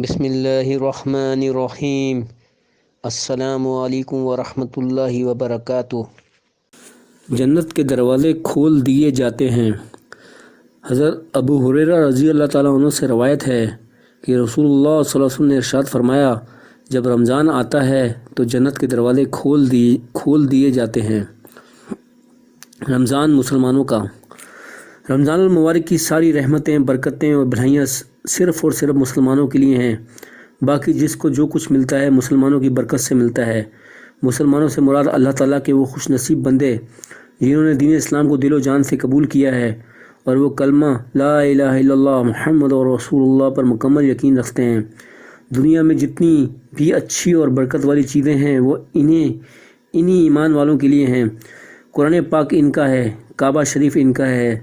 بسم اللہ الرحمن الرحیم۔ السلام علیکم ورحمۃ اللہ وبرکاتہ۔ جنت کے دروازے کھول دیے جاتے ہیں۔ حضرت ابو ہریرہ رضی اللہ تعالیٰ عنہ سے روایت ہے کہ رسول اللہ صلی اللہ علیہ وسلم نے ارشاد فرمایا، جب رمضان آتا ہے تو جنت کے دروازے کھول دیے جاتے ہیں۔ رمضان مسلمانوں کا۔ رمضان المبارک کی ساری رحمتیں، برکتیں اور بھلائیاں صرف اور صرف مسلمانوں کے لیے ہیں۔ باقی جس کو جو کچھ ملتا ہے مسلمانوں کی برکت سے ملتا ہے۔ مسلمانوں سے مراد اللہ تعالیٰ کے وہ خوش نصیب بندے جنہوں نے دین اسلام کو دل و جان سے قبول کیا ہے اور وہ کلمہ لا الہ الا اللہ محمد رسول اللہ پر مکمل یقین رکھتے ہیں۔ دنیا میں جتنی بھی اچھی اور برکت والی چیزیں ہیں وہ انہی ایمان والوں کے لیے ہیں۔ قرآن پاک ان کا ہے، کعبہ شریف ان کا ہے،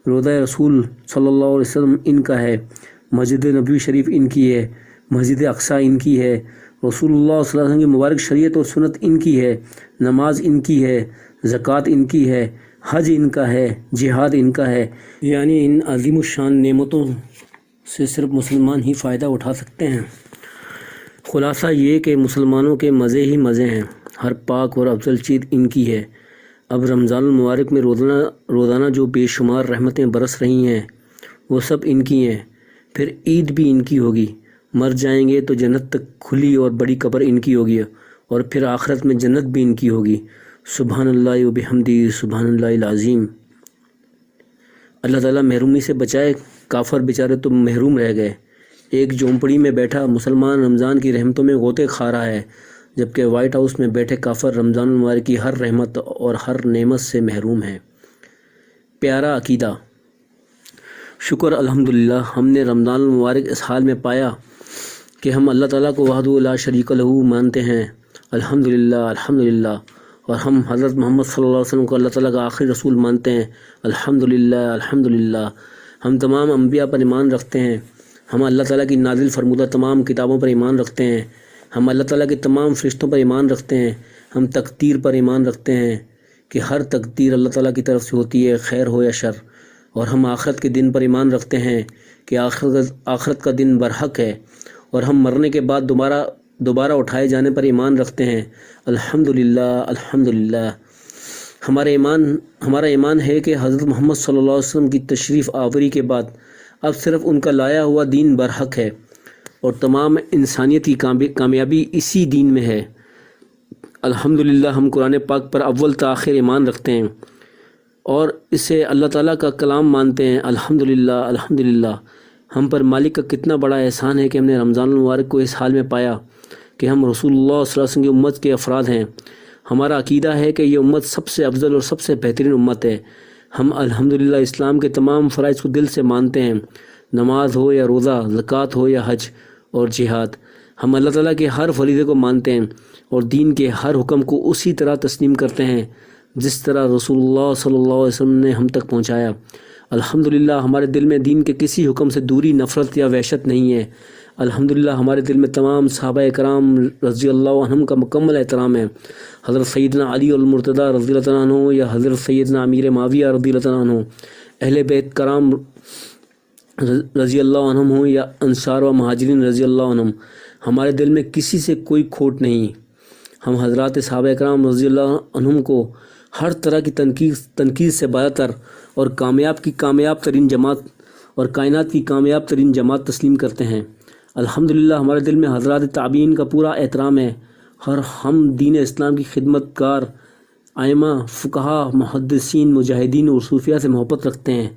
روضہ رسول صلی اللہ علیہ وسلم ان کا ہے، مسجد نبوی شریف ان کی ہے، مسجد اقصیٰ ان کی ہے، رسول اللہ صلی اللہ علیہ وسلم کی مبارک شریعت اور سنت ان کی ہے، نماز ان کی ہے، زکوٰۃ ان کی ہے، حج ان کا ہے، جہاد ان کا ہے۔ یعنی ان عظیم الشان نعمتوں سے صرف مسلمان ہی فائدہ اٹھا سکتے ہیں۔ خلاصہ یہ کہ مسلمانوں کے مزے ہی مزے ہیں، ہر پاک اور افضل چیز ان کی ہے۔ اب رمضان المبارک میں روزانہ جو بے شمار رحمتیں برس رہی ہیں وہ سب ان کی ہیں۔ پھر عید بھی ان کی ہوگی، مر جائیں گے تو جنت تک کھلی اور بڑی قبر ان کی ہوگی، اور پھر آخرت میں جنت بھی ان کی ہوگی۔ سبحان اللہ و بحمدہ سبحان اللہ العظیم۔ اللہ تعالیٰ محرومی سے بچائے، کافر بیچارے تو محروم رہ گئے۔ ایک جھونپڑی میں بیٹھا مسلمان رمضان کی رحمتوں میں غوطے کھا رہا ہے، جبکہ وائٹ ہاؤس میں بیٹھے کافر رمضان المبارک کی ہر رحمت اور ہر نعمت سے محروم ہیں۔ پیارا عقیدہ۔ شکر الحمدللہ، ہم نے رمضان المبارک اس حال میں پایا کہ ہم اللہ تعالیٰ کو وحدہ لا شریک لہ مانتے ہیں۔ الحمدللہ الحمدللہ۔ اور ہم حضرت محمد صلی اللہ علیہ وسلم کو اللہ تعالیٰ کا آخری رسول مانتے ہیں۔ الحمدللہ الحمدللہ۔ ہم تمام انبیاء پر ایمان رکھتے ہیں۔ ہم اللہ تعالیٰ کی نازل فرمودہ تمام کتابوں پر ایمان رکھتے ہیں۔ ہم اللہ تعالیٰ کے تمام فرشتوں پر ایمان رکھتے ہیں۔ ہم تقدیر پر ایمان رکھتے ہیں کہ ہر تقدیر اللہ تعالیٰ کی طرف سے ہوتی ہے، خیر ہو یا شر۔ اور ہم آخرت کے دن پر ایمان رکھتے ہیں کہ آخرت کا دن برحق ہے، اور ہم مرنے کے بعد دوبارہ اٹھائے جانے پر ایمان رکھتے ہیں۔ الحمدللہ الحمدللہ۔ ہمارا ایمان ہے کہ حضرت محمد صلی اللہ علیہ وسلم کی تشریف آوری کے بعد اب صرف ان کا لایا ہوا دین برحق ہے، اور تمام انسانیت کی کامیابی اسی دین میں ہے۔ الحمدللہ۔ ہم قرآن پاک پر اول تا آخر ایمان رکھتے ہیں اور اسے اللہ تعالیٰ کا کلام مانتے ہیں۔ الحمدللہ الحمدللہ۔ ہم پر مالک کا کتنا بڑا احسان ہے کہ ہم نے رمضان المبارک کو اس حال میں پایا کہ ہم رسول اللہ صلی اللہ علیہ وسلم کی امت کے افراد ہیں۔ ہمارا عقیدہ ہے کہ یہ امت سب سے افضل اور سب سے بہترین امت ہے۔ ہم الحمدللہ اسلام کے تمام فرائض کو دل سے مانتے ہیں، نماز ہو یا روزہ، زکوٰۃ ہو یا حج اور جہاد۔ ہم اللہ تعالیٰ کے ہر فریضے کو مانتے ہیں اور دین کے ہر حکم کو اسی طرح تسلیم کرتے ہیں جس طرح رسول اللہ صلی اللہ علیہ وسلم نے ہم تک پہنچایا۔ الحمدللہ۔ ہمارے دل میں دین کے کسی حکم سے دوری، نفرت یا وحشت نہیں ہے۔ الحمدللہ۔ ہمارے دل میں تمام صحابہ کرام رضی اللہ عنہم کا مکمل احترام ہے۔ حضرت سیدنا علی المرتضیٰ رضی اللہ عنہ یا حضرت سیدنا امیر معاویہ رضی اللہ عنہ، اہل بیت کرام رضی اللہ عنہم ہوں یا انصار و مہاجرین رضی اللہ عنہم، ہمارے دل میں کسی سے کوئی کھوٹ نہیں۔ ہم حضرات صحابہ کرام رضی اللہ عنہم کو ہر طرح کی تنقید سے بالاتر اور کامیاب ترین جماعت اور کائنات کی کامیاب ترین جماعت تسلیم کرتے ہیں۔ الحمدللہ۔ ہمارے دل میں حضرات تابعین کا پورا احترام ہے، اور ہم دین اسلام کی خدمت گار ائمہ، فقہا، محدثین، مجاہدین اور صوفیاء سے محبت رکھتے ہیں۔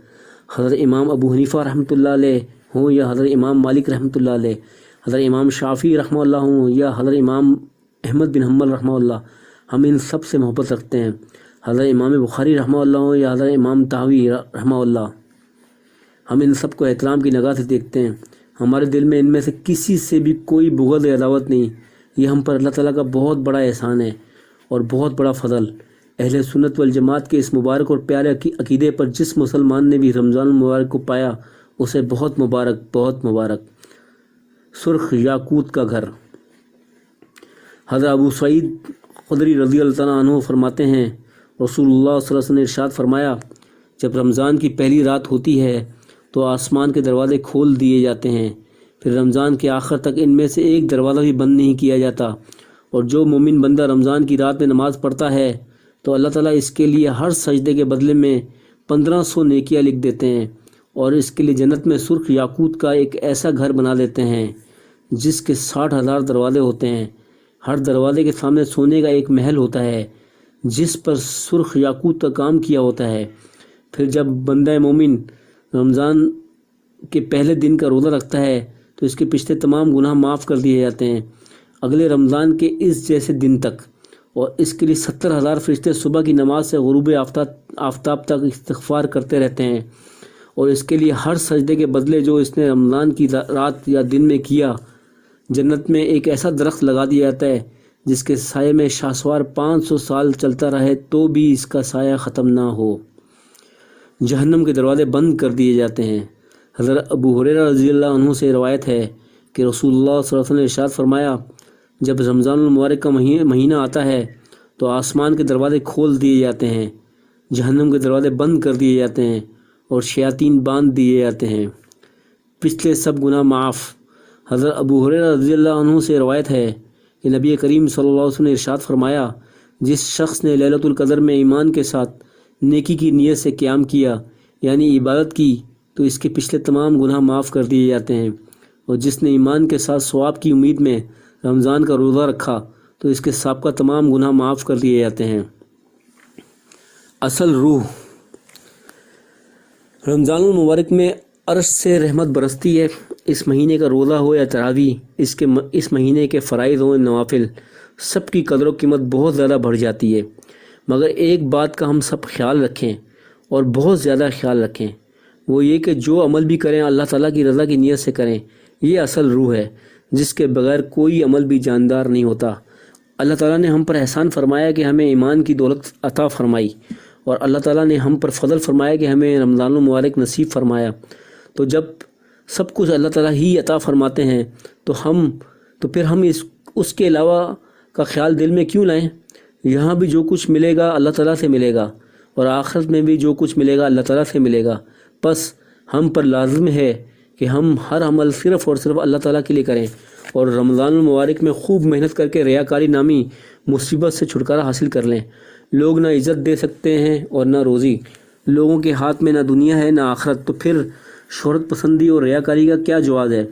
حضرت امام ابو حنیفہ رحمۃ اللہ علیہ ہوں یا حضرت امام مالک رحمۃ اللہ علیہ، حضرت امام شافعی رحمہ اللہ ہوں یا حضرت امام احمد بن حنبل رحمہ اللہ، ہم ان سب سے محبت رکھتے ہیں۔ حضرت امام بخاری رحمہ اللہ ہوں یا حضرت امام طحاوی رحمہ اللہ، ہم ان سب کو احترام کی نگاہ سے دیکھتے ہیں۔ ہمارے دل میں ان میں سے کسی سے بھی کوئی بغض یا عداوت نہیں۔ یہ ہم پر اللہ تعالیٰ کا بہت بڑا احسان ہے اور بہت بڑا فضل۔ اہل سنت والجماعت کے اس مبارک اور پیارے عقیدے پر جس مسلمان نے بھی رمضان المبارک کو پایا اسے بہت مبارک، بہت مبارک۔ سرخ یاقوت کا گھر۔ حضرت ابو سعید خدری رضی اللہ تعالیٰ عنہ فرماتے ہیں، رسول اللہ صلی اللہ علیہ وسلم نے ارشاد فرمایا، جب رمضان کی پہلی رات ہوتی ہے تو آسمان کے دروازے کھول دیے جاتے ہیں، پھر رمضان کے آخر تک ان میں سے ایک دروازہ بھی بند نہیں کیا جاتا۔ اور جو مومن بندہ رمضان کی رات میں نماز پڑھتا ہے تو اللہ تعالیٰ اس کے لیے ہر سجدے کے بدلے میں 1500 نیکیاں لکھ دیتے ہیں، اور اس کے لیے جنت میں سرخ یاقوت کا ایک ایسا گھر بنا دیتے ہیں جس کے 60,000 دروازے ہوتے ہیں۔ ہر دروازے کے سامنے سونے کا ایک محل ہوتا ہے جس پر سرخ یاقوت کا کام کیا ہوتا ہے۔ پھر جب بندہ مومن رمضان کے پہلے دن کا روزہ رکھتا ہے تو اس کے پچھلے تمام گناہ معاف کر دیے جاتے ہیں اگلے رمضان کے اس جیسے دن تک، اور اس کے لیے 70,000 فرشتے صبح کی نماز سے غروب آفتاب تک استغفار کرتے رہتے ہیں، اور اس کے لیے ہر سجدے کے بدلے جو اس نے رمضان کی رات یا دن میں کیا، جنت میں ایک ایسا درخت لگا دیا جاتا ہے جس کے سائے میں شاسوار 500 سال چلتا رہے تو بھی اس کا سایہ ختم نہ ہو۔ جہنم کے دروازے بند کر دیے جاتے ہیں۔ حضرت ابو ہریرہ رضی اللہ عنہ سے روایت ہے کہ رسول اللہ صلی اللہ علیہ وسلم نے ارشاد فرمایا، جب رمضان المبارک کا مہینہ آتا ہے تو آسمان کے دروازے کھول دیے جاتے ہیں، جہنم کے دروازے بند کر دیے جاتے ہیں اور شیاطین باندھ دیے جاتے ہیں، پچھلے سب گناہ معاف۔ حضرت ابو ہریرہ رضی اللہ عنہ سے روایت ہے کہ نبی کریم صلی اللہ علیہ وسلم نے ارشاد فرمایا، جس شخص نے لیلۃ القدر میں ایمان کے ساتھ نیکی کی نیت سے قیام کیا یعنی عبادت کی تو اس کے پچھلے تمام گناہ معاف کر دیے جاتے ہیں، اور جس نے ایمان کے ساتھ ثواب کی امید میں رمضان کا روزہ رکھا تو اس کے سابقہ تمام گناہ معاف کر دیے جاتے ہیں۔ اصل روح۔ رمضان المبارک میں عرش سے رحمت برستی ہے۔ اس مہینے کا روزہ ہو یا تراویح، اس مہینے کے فرائض ہوں نوافل، سب کی قدر و قیمت بہت زیادہ بڑھ جاتی ہے، مگر ایک بات کا ہم سب خیال رکھیں اور بہت زیادہ خیال رکھیں، وہ یہ کہ جو عمل بھی کریں اللہ تعالیٰ کی رضا کی نیت سے کریں۔ یہ اصل روح ہے جس کے بغیر کوئی عمل بھی جاندار نہیں ہوتا۔ اللہ تعالیٰ نے ہم پر احسان فرمایا کہ ہمیں ایمان کی دولت عطا فرمائی، اور اللہ تعالیٰ نے ہم پر فضل فرمایا کہ ہمیں رمضان المبارک نصیب فرمایا۔ تو جب سب کچھ اللہ تعالیٰ ہی عطا فرماتے ہیں تو پھر ہم اس کے علاوہ کا خیال دل میں کیوں لائیں؟ یہاں بھی جو کچھ ملے گا اللہ تعالیٰ سے ملے گا، اور آخرت میں بھی جو کچھ ملے گا اللہ تعالیٰ سے ملے گا۔ بس ہم پر لازم ہے کہ ہم ہر عمل صرف اور صرف اللہ تعالیٰ کے لیے کریں، اور رمضان المبارک میں خوب محنت کر کے ریاکاری نامی مصیبت سے چھٹکارا حاصل کر لیں۔ لوگ نہ عزت دے سکتے ہیں اور نہ روزی، لوگوں کے ہاتھ میں نہ دنیا ہے نہ آخرت، تو پھر شہرت پسندی اور ریاکاری کا کیا جواز ہے؟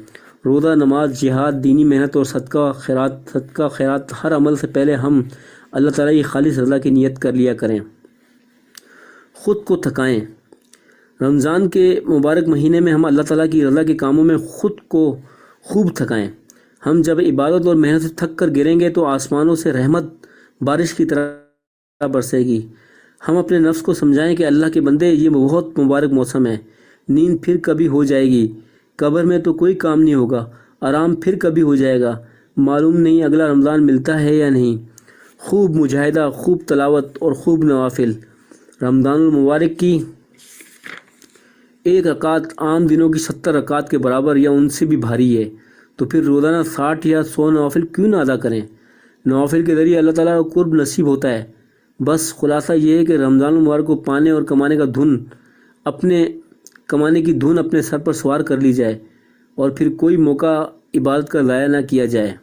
روزہ، نماز، جہاد، دینی محنت اور صدقہ خیرات ہر عمل سے پہلے ہم اللہ تعالیٰ کی خالص رضا کی نیت کر لیا کریں۔ خود کو تھکائیں۔ رمضان کے مبارک مہینے میں ہم اللہ تعالیٰ کی رضا کے کاموں میں خود کو خوب تھکائیں۔ ہم جب عبادت اور محنت سے تھک کر گریں گے تو آسمانوں سے رحمت بارش کی طرح برسے گی۔ ہم اپنے نفس کو سمجھائیں کہ اللہ کے بندے، یہ بہت مبارک موسم ہے، نیند پھر کبھی ہو جائے گی، قبر میں تو کوئی کام نہیں ہوگا، آرام پھر کبھی ہو جائے گا، معلوم نہیں اگلا رمضان ملتا ہے یا نہیں۔ خوب مجاہدہ، خوب تلاوت اور خوب نوافل۔ رمضان المبارک کی ایک رکعت عام دنوں کی 70 رکعت کے برابر یا ان سے بھی بھاری ہے، تو پھر روزانہ 60 یا 100 نوافل کیوں نہ ادا کریں؟ نوافل کے ذریعے اللہ تعالیٰ کا قرب نصیب ہوتا ہے۔ بس خلاصہ یہ ہے کہ رمضان المبارک کو پانے اور کمانے کی دھن اپنے سر پر سوار کر لی جائے، اور پھر کوئی موقع عبادت کا ضائع نہ کیا جائے۔